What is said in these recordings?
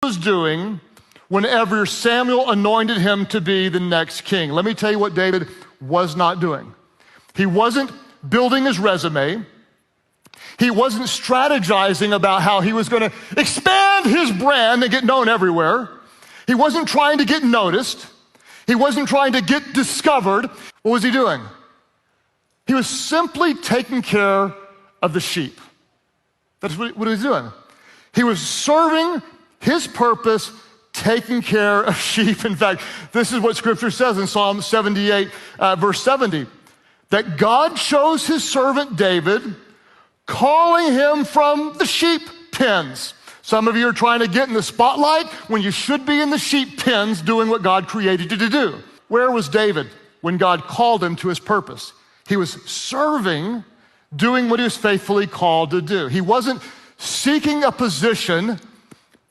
was doing whenever Samuel anointed him to be the next king. Let me tell you what David was not doing. He wasn't building his resume. He wasn't strategizing about how he was going to expand his brand and get known everywhere. He wasn't trying to get noticed. He wasn't trying to get discovered. What was he doing? He was simply taking care of the sheep. That's what he was doing. He was serving his purpose, taking care of sheep. In fact, this is what Scripture says in Psalm 78, verse 70, that God chose his servant David, calling him from the sheep pens. Some of you are trying to get in the spotlight when you should be in the sheep pens doing what God created you to do. Where was David when God called him to his purpose? He was serving, doing what he was faithfully called to do. He wasn't seeking a position,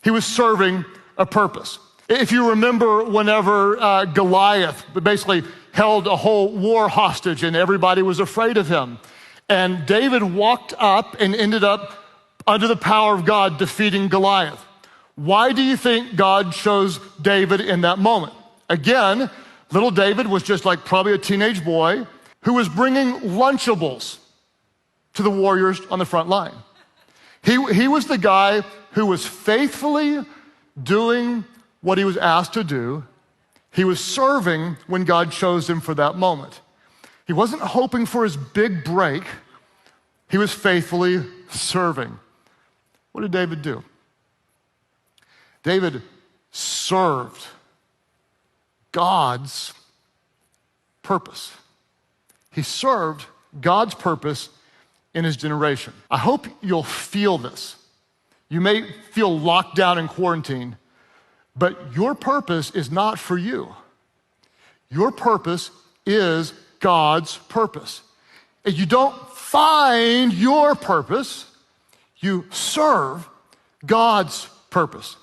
he was serving a purpose. If you remember whenever Goliath basically held a whole war hostage and everybody was afraid of him, and David walked up and ended up under the power of God defeating Goliath. Why do you think God chose David in that moment? Again, little David was just like probably a teenage boy who was bringing Lunchables to the warriors on the front line. He was the guy who was faithfully doing what he was asked to do. He was serving when God chose him for that moment. He wasn't hoping for his big break. He was faithfully serving. What did David do? David served God's purpose. He served God's purpose in his generation. I hope you'll feel this. You may feel locked down in quarantine, but your purpose is not for you. Your purpose is God's purpose. And you don't find your purpose, you serve God's purpose.